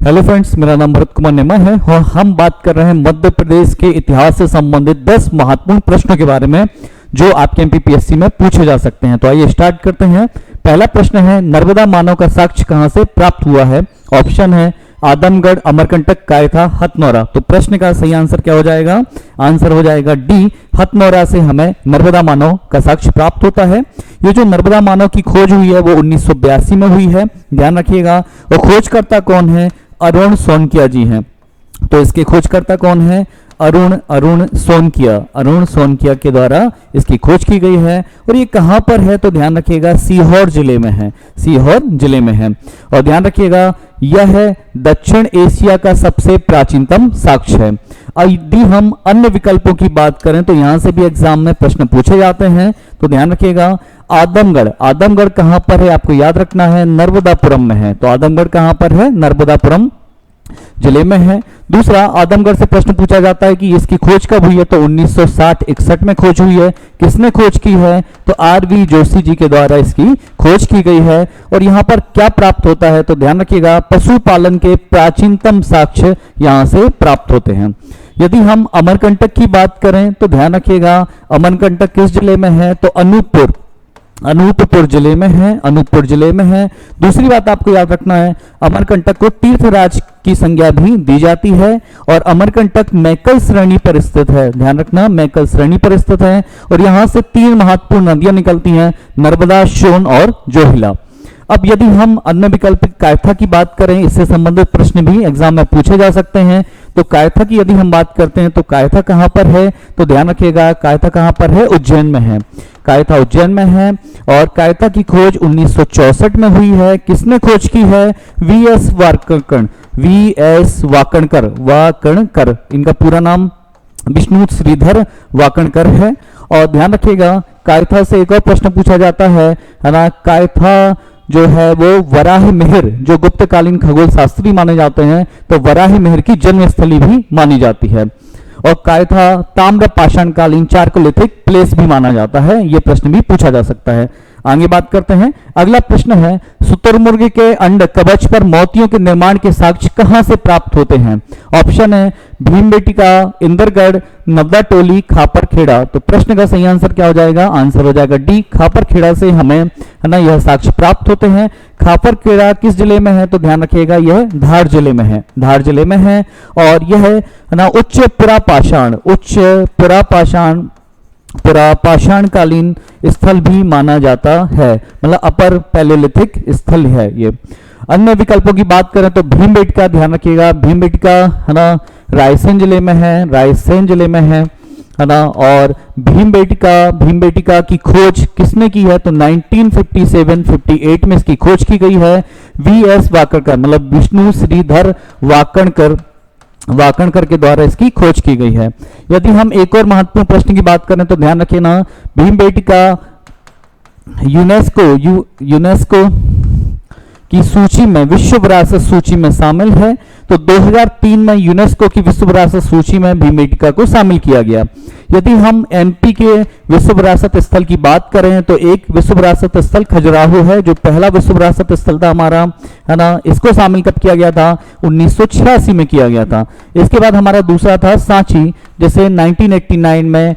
Hello friends, मेरा नाम भरत कुमार नेमा है और हम बात कर रहे हैं मध्य प्रदेश के इतिहास से संबंधित 10 महत्वपूर्ण प्रश्नों के बारे में जो आपके एमपीपीएससी में पूछे जा सकते हैं। तो आइए स्टार्ट करते हैं। पहला प्रश्न है, नर्मदा मानव का साक्ष्य कहां से प्राप्त हुआ है? ऑप्शन है आदमगढ़, अमरकंटक, कायथा, हथनौरा। तो प्रश्न का सही आंसर क्या हो जाएगा? आंसर हो जाएगा डी, हथनौरा से हमें नर्मदा मानव का साक्ष्य प्राप्त होता है। ये जो नर्मदा मानव की खोज हुई है वो 1982 में हुई है, ध्यान रखिएगा। और खोजकर्ता कौन है? अरुण सोनकिया जी हैं। तो इसके खोजकर्ता कौन है? अरुण सोनकिया के द्वारा इसकी खोज की गई है। और ये कहां पर है? तो ध्यान रखिएगा, सीहोर जिले में है, सीहोर जिले में है। और ध्यान रखिएगा, यह है दक्षिण एशिया का सबसे प्राचीनतम साक्ष्य है। यदि हम अन्य विकल्पों की बात करें तो यहां से भी एग्जाम में प्रश्न पूछे जाते हैं। तो ध्यान रखिएगा, आदमगढ़ कहां पर है? आपको याद रखना है, नर्मदापुरम में है। तो आदमगढ़ कहां पर है? नर्मदापुरम जिले में है। दूसरा, आदमगढ़ से प्रश्न पूछा जाता है कि इसकी खोज कब हुई है? तो 1960-61 में खोज हुई है। किसने खोज की है? तो आरवी जोशी जी के द्वारा इसकी खोज की गई है। और यहाँ पर क्या प्राप्त होता है? तो ध्यान रखिएगा, पशुपालन के प्राचीनतम साक्ष्य यहाँ से प्राप्त होते हैं। यदि हम अमरकंटक की बात करें तो ध्यान रखिएगा, अमरकंटक किस जिले में है? तो अनूपपुर जिले में है। दूसरी बात आपको याद रखना है, अमरकंटक को तीर्थराज की संज्ञा भी दी जाती है। और अमरकंटक मैकल श्रेणी पर स्थित है, ध्यान रखना, मैकल श्रेणी पर स्थित है। और यहां से 3 महत्वपूर्ण नदियां निकलती हैं, नर्मदा, सोन और जोहिला। अब यदि हम अन्य विकल्प कायथा की बात करें, इससे संबंधित प्रश्न भी एग्जाम में पूछे जा सकते हैं। तो कायथा की यदि हम बात करते हैं तो कायथा कहां पर है? तो ध्यान रखिएगा, कायथा कहां पर है? उज्जैन में है। कायथा उज्जैन में है। और कायथा की खोज 1964 में हुई है। किसने खोज की है? वीएस वाकणकर, इनका पूरा नाम विष्णु श्रीधर वाकणकर है। और ध्यान रखिएगा, कायथा से एक और प्रश्न पूछा जाता है ना, कायथा जो है वो वराह मिहिर, जो गुप्तकालीन खगोल शास्त्री माने जाते हैं, तो वराह मिहिर की जन्मस्थली भी मानी जाती है। और कायथा ताम्र पाषाणकालीन चारकोलिथिक प्लेस भी माना जाता है। यह प्रश्न भी पूछा जा सकता है। आगे बात करते हैं। अगला प्रश्न है, शुतुरमुर्ग के अंड कवच पर मोतियों के निर्माण के साक्ष्य कहां से प्राप्त होते हैं? ऑप्शन है भीमबेटका, इंदरगढ़, नवदाटोली, खापरखेड़ा। तो प्रश्न का सही आंसर क्या हो जाएगा? आंसर हो जाएगा डी, खापरखेड़ा से हमें है ना यह साक्ष्य प्राप्त होते हैं। खापरखेड़ा किस जिले में है? तो ध्यान रखिएगा, यह धार जिले में है। और यह है ना उच्च पुरापाषाणकालीन स्थल भी माना जाता है, मतलब अपर पैलेलिथिक स्थल है ये। अन्य विकल्पों की बात करें तो भीमबेटका, ध्यान रखिएगा, भीमबेटका है ना रायसेन जिले में है ना। और भीमबेटका की खोज किसने की है? तो 1957-58 में इसकी खोज की गई है। वीएस वाकणकर, मतलब विष्णु श्रीधर वाकणकर के द्वारा इसकी खोज की गई है। यदि हम एक और महत्वपूर्ण प्रश्न की बात करें तो ध्यान रखिए ना, भीमबेटका यूनेस्को की सूची में, विश्व विरासत सूची में शामिल है। तो 2003 में यूनेस्को की विश्व विरासत सूची में भीमबेटका को शामिल किया गया। यदि हम एमपी के विश्व विरासत स्थल की बात करें तो एक विश्व विरासत स्थल खजुराहो है, जो पहला विश्व विरासत स्थल था हमारा, है ना। इसको शामिल कब किया गया था? 1986 में किया गया था। इसके बाद हमारा दूसरा था सांची, जैसे 1989 में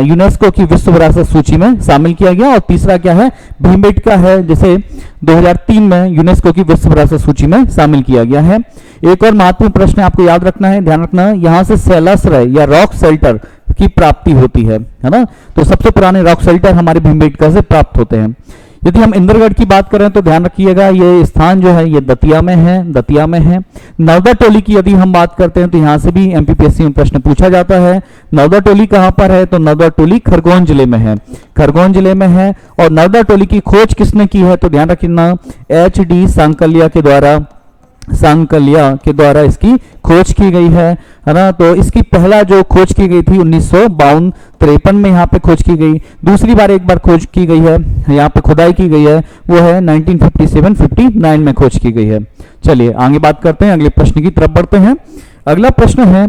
यूनेस्को की विश्व विरासत सूची में शामिल किया गया। और तीसरा क्या है? भीमबेटका है, जिसे 2003 में यूनेस्को की विश्व विरासत सूची में शामिल किया गया है। एक और महत्वपूर्ण प्रश्न आपको याद रखना है, ध्यान रखना, यहां से शैलाश्रय या रॉक शेल्टर की प्राप्ति होती है ना। तो सबसे पुराने रॉक शेल्टर हमारे भीमबेटका से प्राप्त होते हैं। यदि हम इंदरगढ़ की बात करें तो ध्यान रखिएगा, ये स्थान जो है ये दतिया में है। नवदाटोली की यदि हम बात करते हैं तो यहां से भी एमपीपीएससी में प्रश्न पूछा जाता है। नवदाटोली कहां पर है? तो नवदाटोली खरगोन जिले में है। और नवदाटोली की खोज किसने की है? तो ध्यान रखना, HD सांकलिया के द्वारा इसकी खोज की गई है ना। तो इसकी पहला जो खोज की गई थी 1952-53 में यहाँ पे खोज की गई। दूसरी बार एक बार खोज की गई है, यहाँ पे खुदाई की गई है, वो है 1957-59 में खोज की गई है। चलिए आगे बात करते हैं, अगले प्रश्न की तरफ बढ़ते हैं। अगला प्रश्न है,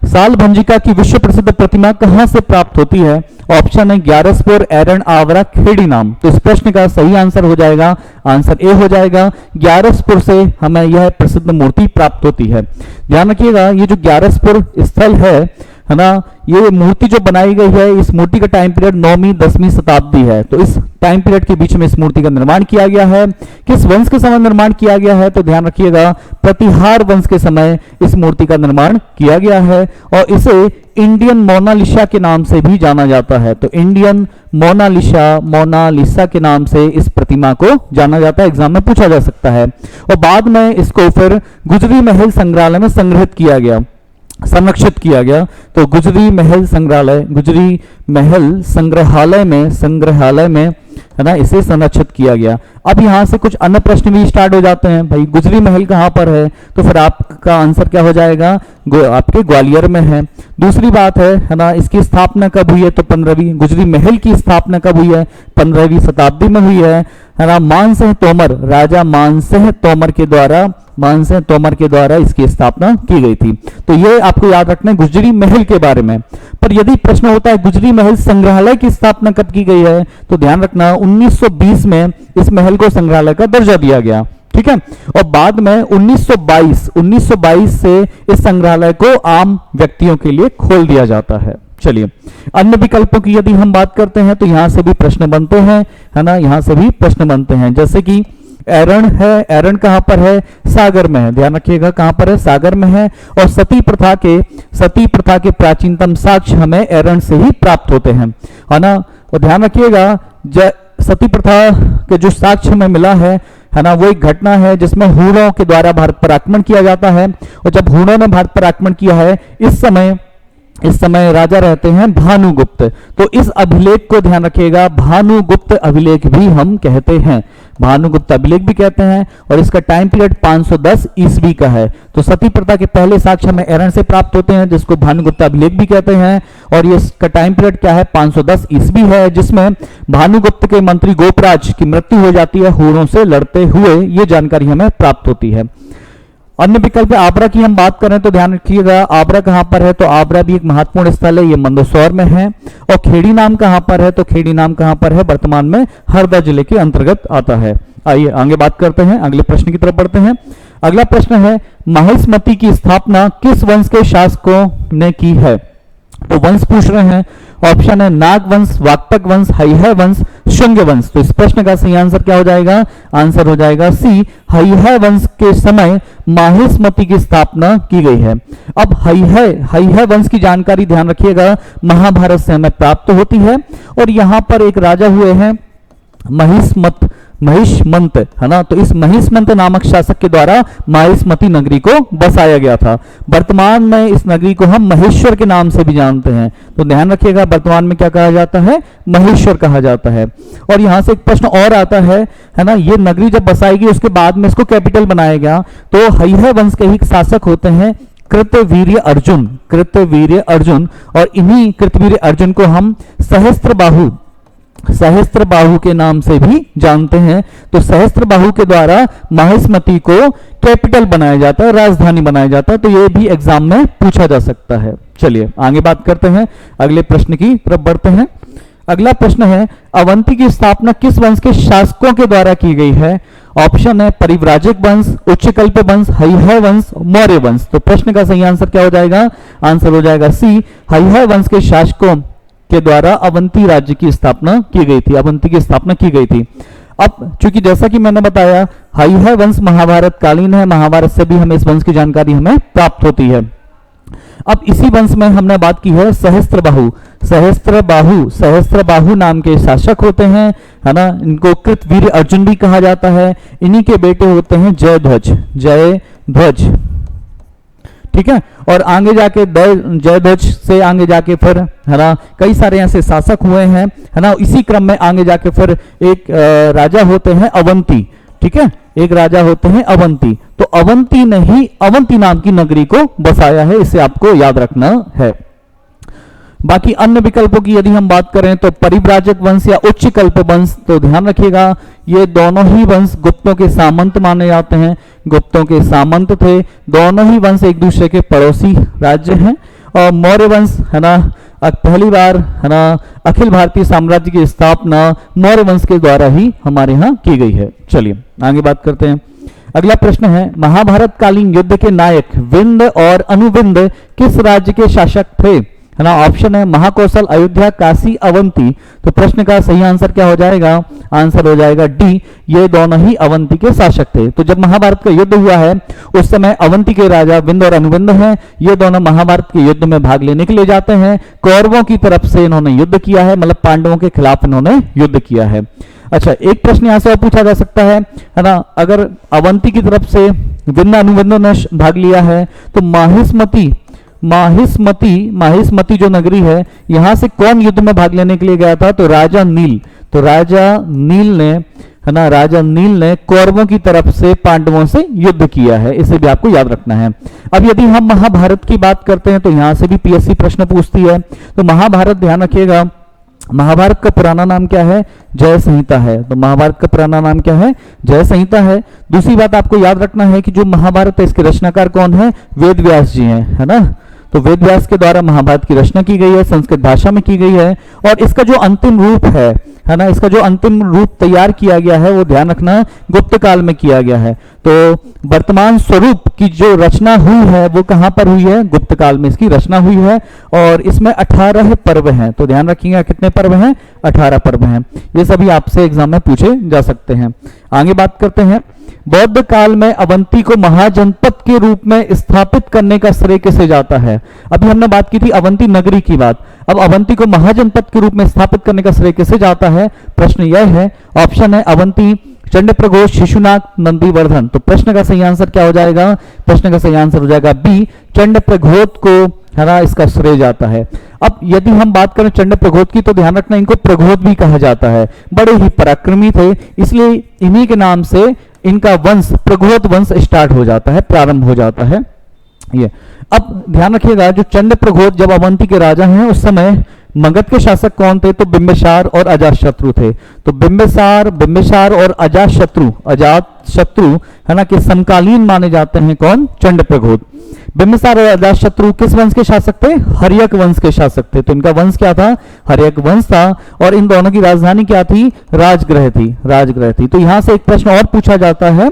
सालभंजिका की विश्व प्रसिद्ध प्रतिमा कहां से प्राप्त होती है? ऑप्शन है ग्यारसपुर, एरन, आवरा, खेड़ी नाम। तो इस प्रश्न का सही आंसर हो जाएगा, आंसर ए हो जाएगा। ग्यारसपुर से हमें यह प्रसिद्ध मूर्ति प्राप्त होती है। ध्यान रखिएगा, ये जो ग्यारसपुर स्थल है ना, ये मूर्ति जो बनाई गई है, इस मूर्ति का टाइम पीरियड 9वीं 10वीं शताब्दी है। तो इस टाइम पीरियड के बीच में इस मूर्ति का निर्माण किया गया है। किस वंश के समय निर्माण किया गया है? तो ध्यान रखिएगा, प्रतिहार वंश के समय इस मूर्ति का निर्माण किया गया है और इसे इंडियन मोनालिसा के नाम से भी जाना जाता है। तो इंडियन मोनालिसा के नाम से इस प्रतिमा को जाना जाता है, एग्जाम में पूछा जा सकता है। और बाद में इसको फिर गुजरी महल संग्रहालय में संग्रहित किया गया, संरक्षित किया गया। तो गुजरी महल संग्रहालय में है ना, इसे संरक्षित किया गया। अब यहां से कुछ अन्य प्रश्न भी स्टार्ट हो जाते हैं। भाई गुजरी महल कहां पर है? तो फिर आपका आंसर क्या हो जाएगा? आपके ग्वालियर में है। दूसरी बात है ना, इसकी स्थापना कब हुई है? तो 15वीं, गुजरी महल की स्थापना कब हुई है? 15वीं शताब्दी में हुई है ना। मानसिंह तोमर, राजा मानसिंह तोमर के द्वारा इसकी स्थापना की गई थी। तो ये आपको याद रखना है गुजरी महल के बारे में। पर यदि प्रश्न होता है गुजरी महल संग्रहालय की स्थापना कब की गई है, तो ध्यान रखना 1920 में इस महल को संग्रहालय का दर्जा दिया गया। ठीक है, और बाद में 1922 से इस संग्रहालय को आम व्यक्तियों के लिए खोल दिया जाता है। चलिए, अन्य विकल्पों की यदि हम बात करते हैं तो यहां से भी प्रश्न बनते हैं, है ना, यहां से भी प्रश्न बनते हैं। जैसे कि एरन है, एरन कहां पर है? सागर में है। ध्यान रखिएगा, कहां पर है? सागर में है। और सती प्रथा के प्राचीनतम साक्ष्य हमें एरन से ही प्राप्त होते हैं, है ना। और ध्यान रखिएगा, सती प्रथा के जो साक्ष्य हमें मिला है ना, वो एक घटना है जिसमें हूणों के द्वारा भारत पर आक्रमण किया जाता है। और जब हूणों ने भारत पर आक्रमण किया है, इस समय राजा रहते हैं भानुगुप्त। तो इस अभिलेख को ध्यान रखिएगा, भानुगुप्त अभिलेख भी हम कहते हैं, भानुगुप्त अभिलेख भी कहते हैं। और इसका टाइम पीरियड 510 ईस्वी का है। तो सती प्रथा के पहले साक्ष्य हमें एरन से प्राप्त होते हैं, जिसको भानुगुप्त अभिलेख भी कहते हैं। और ये इसका टाइम पीरियड क्या है? 510 ईस्वी है, जिसमें भानुगुप्त के मंत्री गोपराज की मृत्यु हो जाती है हूणों से लड़ते हुए। ये जानकारी हमें प्राप्त होती है। अन्य विकल्प आबरा की हम बात करें तो ध्यान रखिएगा, आबरा कहां पर है? तो आबरा भी एक महत्वपूर्ण स्थल है, ये मंदसौर में है। और खेड़ी नाम कहां पर है? तो खेड़ी नाम कहां पर है? वर्तमान में हरदा जिले के अंतर्गत आता है। आइए आगे बात करते हैं, अगले प्रश्न की तरफ बढ़ते हैं। अगला प्रश्न है, महिष्मति की स्थापना किस वंश के शासकों ने की है? तो वंश पूछ रहे हैं। ऑप्शन है नाग वंश, वाक्टक वंश, हैहय वंश, शुंग वंश। तो इस प्रश्न का सही आंसर क्या हो जाएगा? आंसर हो जाएगा सी, हैहय वंश के समय महिष्मति की स्थापना की गई है। अब हैहय वंश की जानकारी ध्यान रखिएगा, महाभारत से हमें प्राप्त होती है। और यहां पर एक राजा हुए हैं महिष्मंत, है ना। तो इस महिष्मंत नामक शासक के द्वारा महिष्मति नगरी को बसाया गया था। वर्तमान में इस नगरी को हम महेश्वर के नाम से भी जानते हैं। तो ध्यान रखिएगा, वर्तमान में क्या कहा जाता है? महेश्वर कहा जाता है। और यहां से एक प्रश्न और आता है ना, ये नगरी जब बसाएगी उसके बाद में इसको कैपिटल बनाया गया। तो हैहय वंश के ही शासक होते हैं कृतवीर्य अर्जुन। और इन्हीं कृतवीर्य अर्जुन को हम सहस्त्रबाहु के नाम से भी जानते हैं। तो सहस्त्रबाहु के द्वारा महिष्मति को कैपिटल बनाया जाता है, राजधानी बनाया जाता है। तो ये भी एग्जाम में पूछा जा सकता है। चलिए आगे बात करते हैं, अगले प्रश्न की तरफ बढ़ते हैं। अगला प्रश्न है, अवंती की स्थापना किस वंश के शासकों के द्वारा की गई है? ऑप्शन है परिव्राजक वंश, उच्चकल्प वंश, हैहय वंश, मौर्य वंश। तो प्रश्न का सही आंसर क्या हो जाएगा? आंसर हो जाएगा सी, हैहय वंश के शासकों के द्वारा अवंती राज्य की स्थापना की गई थी, अवंती की स्थापना की गई थी। अब चूंकि जैसा कि मैंने बताया, हैहय वंश महाभारत कालीन है, महाभारत से भी हमें इस वंश की जानकारी हमें प्राप्त होती है। अब इसी वंश में हमने बात की है सहस्त्रबाहु नाम के शासक होते हैं, है ना। इनको कृतवीर्य अर्जुन भी कहा जाता है। इन्हीं के बेटे होते हैं जयध्वज, ठीक है। और आगे जाके जयध्वज से आगे जाके फिर, है ना, कई सारे ऐसे शासक हुए हैं, है ना। इसी क्रम में आगे जाके फिर एक राजा होते हैं अवंती, ठीक है, एक राजा होते हैं अवंती। तो अवंती ने ही अवंती नाम की नगरी को बसाया है, इसे आपको याद रखना है। बाकी अन्य विकल्पों की यदि हम बात करें तो परिव्राजक वंश या उच्चकल्प वंश। तो ध्यान रखिएगा, ये दोनों ही वंश गुप्तों के सामंत माने जाते हैं, गुप्तों के सामंत थे। दोनों ही वंश एक दूसरे के पड़ोसी राज्य हैं। मौर्य वंश है ना, पहली बार है ना अखिल भारतीय साम्राज्य की स्थापना मौर्य वंश के द्वारा ही हमारे यहाँ की गई है। चलिए आगे बात करते हैं। अगला प्रश्न है, महाभारत कालीन युद्ध के नायक विंध्य और अनुविंध्य किस राज्य के शासक थे? है ना, ऑप्शन है महाकौशल, अयोध्या, काशी, अवंती। तो प्रश्न का सही आंसर क्या हो जाएगा? आंसर हो जाएगा डी, ये दोनों ही अवंती के शासक थे। तो जब महाभारत का युद्ध हुआ है उस समय अवंती के राजा विंध्य और अनुविंध्य हैं, ये दोनों महाभारत के युद्ध में भाग लेने के लिए जाते हैं। कौरवों की तरफ से इन्होंने युद्ध किया है, मतलब पांडवों के खिलाफ इन्होंने युद्ध किया है। अच्छा, एक प्रश्न यहां से और पूछा जा सकता है ना, अगर अवंती की तरफ से विंध्य अनुविंध्य ने भाग लिया है तो माहिष्मती जो नगरी है, यहां से कौन युद्ध में भाग लेने के लिए गया था? तो राजा नील। तो राजा नील ने कौरवों की तरफ से पांडवों से युद्ध किया है, इसे भी आपको याद रखना है। अब यदि हम महाभारत की बात करते हैं तो यहां से भी पीएससी प्रश्न पूछती है। तो महाभारत, ध्यान रखिएगा, महाभारत का पुराना नाम क्या है? जय संहिता है। तो महाभारत का पुराना नाम क्या है? जय संहिता है। दूसरी बात आपको याद रखना है कि जो महाभारत है इसके रचनाकार कौन है? वेद व्यास जी हैं, है ना। तो वेद व्यास के द्वारा महाभारत की रचना की गई है, संस्कृत भाषा में की गई है। और इसका जो अंतिम रूप है ना, इसका जो अंतिम रूप तैयार किया गया है वो ध्यान रखना गुप्त काल में किया गया है। तो वर्तमान स्वरूप की जो रचना हुई है वो कहां पर हुई है? गुप्त काल में इसकी रचना हुई है। और इसमें 18 पर्व हैं। तो ध्यान रखिएगा कितने पर्व हैं? 18 पर्व हैं। ये सभी आपसे एग्जाम में पूछे जा सकते हैं। आगे बात करते हैं, बौद्ध काल में अवंती को महाजनपद के रूप में स्थापित करने का श्रेय किसे जाता है? अभी हमने बात की थी अवंती नगरी की बात, अब अवंती को महाजनपद के रूप में स्थापित करने का श्रेय किसे जाता है? प्रश्न यह है, ऑप्शन है अवंती, चंडप्रघोष, शिशुनाग, नंदीवर्धन। तो प्रश्न का सही आंसर क्या हो जाएगा? प्रश्न का सही आंसर हो जाएगा बी, चंडप्रघोष को है ना इसका श्रेय जाता है। अब यदि हम बात करें चंडप्रघोष की तो ध्यान रखना इनको प्रघोष भी कहा जाता है। बड़े ही पराक्रमी थे, इसलिए इन्हीं के नाम से इनका वंश प्रघोष वंश स्टार्ट हो जाता है, प्रारंभ हो जाता है ये। अब ध्यान रखिएगा, जो चंडप्रघोष जब अवंती के राजा हैं उस समय मगध के शासक कौन थे? तो बिंबिसार और अजातशत्रु थे। तो बिंबिसार और अजातशत्रु है ना कि समकालीन माने जाते हैं। कौन? चंडप्रघोष। बिंबिसार और अजातशत्रु किस वंश के शासक थे? हर्यक वंश के शासक थे। तो इनका वंश क्या था? हर्यक वंश था। और इन दोनों की राजधानी क्या थी? राजगृह थी। तो यहां से एक प्रश्न और पूछा जाता है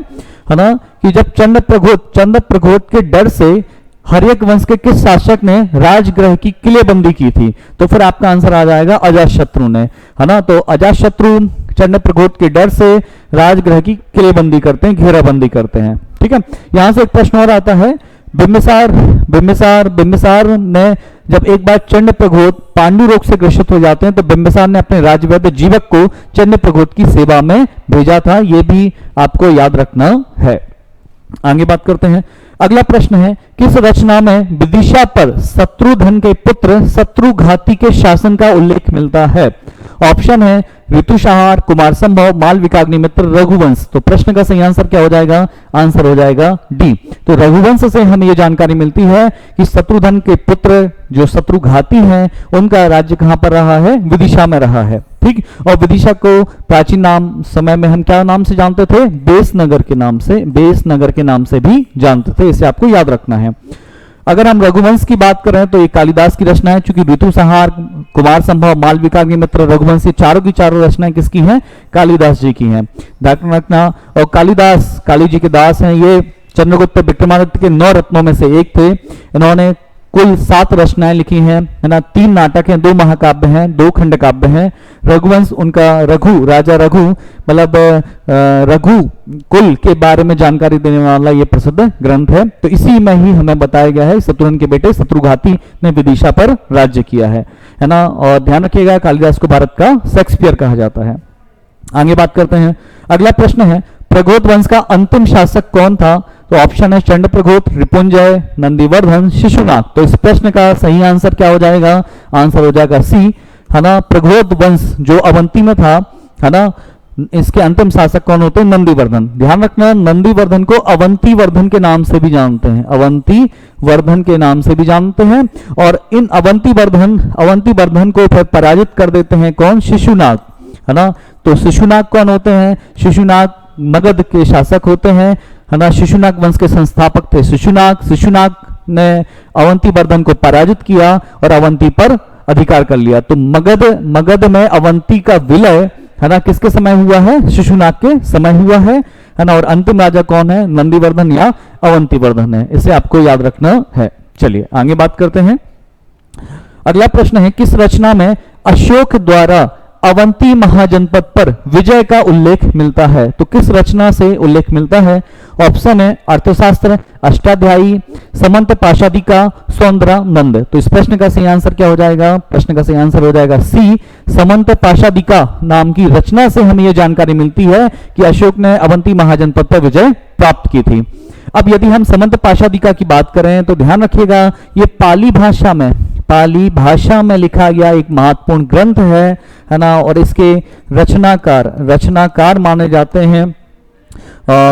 ना कि जब चंडप्रघोष के डर से हर्यक वंश के किस शासक ने राजगृह की किलेबंदी की थी? तो फिर आपका आंसर आ जाएगा अजातशत्रु ने, है ना। तो अजातशत्रु चंडप्रघोष के डर से राजगृह की किलेबंदी करते हैं, घेराबंदी करते हैं। ठीक है, यहां से एक प्रश्न और आता है, बिंबिसार ने जब एक बार चंडप्रघोष पांडु रोग से ग्रसित हो जाते हैं तो बिंबिसार ने अपने राजवैद्य जीवक को चंडप्रघोष की सेवा में भेजा था। यह भी आपको याद रखना है। आगे बात करते हैं, अगला प्रश्न है, किस रचना में विदिशा पर शत्रुधन के पुत्र शत्रुघाती के शासन का उल्लेख मिलता है? ऑप्शन है ऋतुसंहार, कुमार संभव, मालविकाग्निमित्र, रघुवंश। तो प्रश्न का सही आंसर क्या हो जाएगा? आंसर हो जाएगा डी। तो रघुवंश से हमें यह जानकारी मिलती है कि शत्रुधन के पुत्र जो शत्रुघाती हैं उनका राज्य कहां पर रहा है? विदिशा में रहा है। ठीक, और विदिशा को प्राचीन नाम समय में हम क्या नाम से जानते थे? बेसनगर के नाम से भी जानते थे। इसे आपको याद रखना है। अगर हम रघुवंश की बात करें तो ये कालिदास की रचना है, क्योंकि ऋतुसंहार, कुमार संभव, मालविकाग्निमित्र, रघुवंश, चारों की चारों रचनाएं किसकी हैं? कालिदास जी की हैं। ध्यान रखना। और कालिदास काली जी के दास हैं। ये चंद्रगुप्त विक्रमादित्य के 9 रत्नों में से एक थे। इन्होंने कुल 7 रचनाएं लिखी हैं, है ना। 3 नाटक हैं, 2 महाकाव्य हैं, 2 खंड काव्य हैं। रघुवंश उनका राजा रघु मतलब रघु कुल के बारे में जानकारी देने वाला ये प्रसिद्ध ग्रंथ है। तो इसी में ही हमें बताया गया है शत्रुघ्न के बेटे शत्रुघाती ने विदिशा पर राज्य किया है ना। और ध्यान रखिएगा कालिदास को भारत का शेक्सपियर कहा जाता है। आगे बात करते हैं, अगला प्रश्न है, प्रघोष वंश का अंतिम शासक कौन था? तो ऑप्शन है चंडप्रघोष, रिपुंजय, नंदीवर्धन, शिशुनाग। तो इस प्रश्न का सही आंसर क्या हो जाएगा? आंसर हो जाएगा सी, है ना। प्रघोष वंश जो अवंती में था, है ना, इसके अंतिम शासक कौन होते हैं? नंदीवर्धन। ध्यान रखना, नंदीवर्धन को अवंतीवर्धन के नाम से भी जानते हैं, अवंतीवर्धन के नाम से भी जानते हैं। और इन अवंतीवर्धन को फिर पराजित कर देते हैं कौन? शिशुनाग, है ना। तो शिशुनाग कौन होते हैं? शिशुनाग मगध के शासक होते हैं, है ना। शिशुनाग वंश के संस्थापक थे शिशुनाग ने अवंतीवर्धन को पराजित किया और अवंती पर अधिकार कर लिया। तो मगध में अवंती का विलय है ना किसके समय हुआ है? शिशुनाग के समय हुआ है ना। और अंतिम राजा कौन है? नंदीवर्धन या अवंतीवर्धन है। इसे आपको याद रखना है। चलिए आगे बात करते हैं। अगला प्रश्न है, किस रचना में अशोक द्वारा अवंती महाजनपद पर विजय का उल्लेख मिलता है? तो किस रचना से उल्लेख मिलता है? ऑप्शन है अर्थशास्त्र, अष्टाध्यायी, समंत पाशादिका, सौंदरानंद। तो इस प्रश्न का सही आंसर क्या हो जाएगा? प्रश्न का सही आंसर हो जाएगा सी, समंत पाशादिका नाम की रचना से हमें यह जानकारी मिलती है कि अशोक ने अवंती महाजनपद पर विजय प्राप्त की थी। अब यदि हम समंत पाशादिका की बात करें तो ध्यान रखिएगा, ये पाली भाषा में लिखा गया एक महत्वपूर्ण ग्रंथ है ना। और इसके रचनाकार माने जाते हैं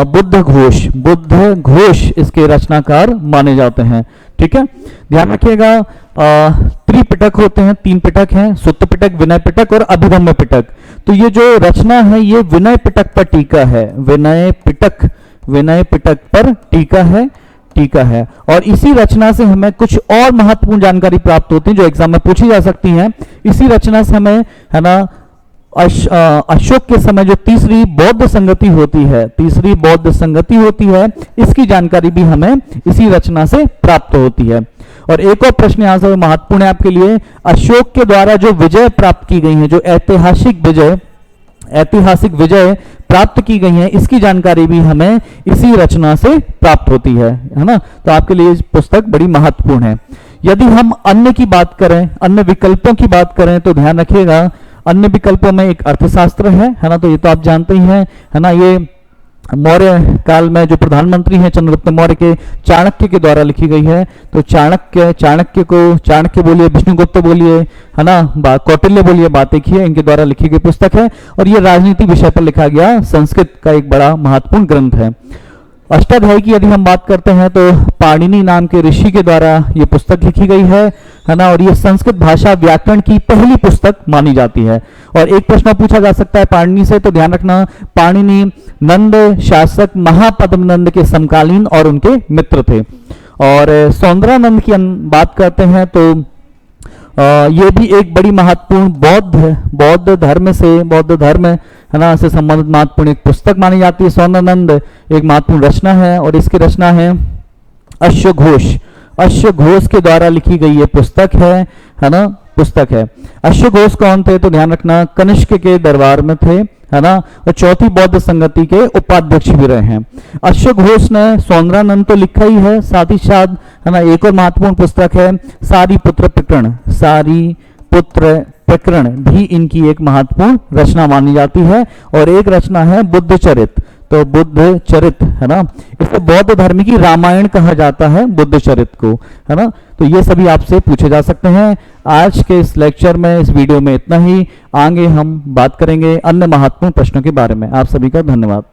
बुद्ध घोष इसके रचनाकार माने जाते हैं। ठीक है, ध्यान रखिएगा, त्रिपिटक होते हैं, 3 पिटक हैं, सुत्त पिटक, विनय पिटक और अभिधम्म पिटक। तो ये जो रचना है ये विनय पिटक पर टीका है, विनय पिटक पर टीका है। और इसी रचना से हमें कुछ और महत्वपूर्ण जानकारी प्राप्त होती है जो एग्जाम में पूछी जा सकती हैं। इसी रचना से हमें है ना अशोक के समय जो तीसरी बौद्ध संगति होती है इसकी जानकारी भी हमें इसी रचना से प्राप्त होती है। और एक और प्रश्न यहां से महत्वपूर्ण है आपके लिए, अशोक के द्वारा जो विजय प्राप्त की गई है, जो ऐतिहासिक विजय प्राप्त की गई है, इसकी जानकारी भी हमें इसी रचना से प्राप्त होती है ना। तो आपके लिए पुस्तक बड़ी महत्वपूर्ण है। यदि हम अन्य की बात करें, अन्य विकल्पों की बात करें तो ध्यान रखिएगा, अन्य विकल्पों में एक अर्थशास्त्र है ना। तो ये तो आप जानते ही हैं है ना। ये मौर्य काल में जो प्रधानमंत्री हैं चंद्रगुप्त मौर्य के चाणक्य के द्वारा लिखी गई है। तो चाणक्य बोलिए, विष्णुगुप्त बोलिए है ना, कौटिल्य बोलिए, बात एक ही है, इनके द्वारा लिखी गई पुस्तक है। और ये राजनीति विषय पर लिखा गया संस्कृत का एक बड़ा महत्वपूर्ण ग्रंथ है। अष्टाध्यायी की यदि हम बात करते हैं तो पाणिनि नाम के ऋषि के द्वारा ये पुस्तक लिखी गई है ना। और ये संस्कृत भाषा व्याकरण की पहली पुस्तक मानी जाती है। और एक प्रश्न पूछा जा सकता है पाणिनि से, तो ध्यान रखना, पाणिनि नंद शासक महापद्मनंद के समकालीन और उनके मित्र थे। और सौंदरानंद की बात करते हैं तो ये भी एक बड़ी महत्वपूर्ण बौद्ध धर्म है ना से संबंधित महत्वपूर्ण एक पुस्तक मानी जाती है। सौंदरानंद एक महत्वपूर्ण रचना है और इसकी रचना है अश्वघोष के द्वारा लिखी गई ये पुस्तक है ना। अश्वघोष कौन थे? तो ध्यान रखना, कनिष्क के दरबार में थे है ना। और चौथी बौद्ध संगति के उपाध्यक्ष भी रहे हैं। अश्वघोष ने सौंदरानंद तो लिखा ही है, साथ ही साथ है ना एक और महत्वपूर्ण पुस्तक है सारीपुत्र प्रकरण भी इनकी एक महत्वपूर्ण रचना मानी जाती है। और एक रचना है बुद्ध चरित। तो बुद्ध चरित है ना, इसे बौद्ध धर्म की रामायण कहा जाता है, बुद्ध चरित को है ना। तो ये सभी आपसे पूछे जा सकते हैं। आज के इस लेक्चर में, इस वीडियो में इतना ही। आगे हम बात करेंगे अन्य महत्वपूर्ण प्रश्नों के बारे में। आप सभी का धन्यवाद।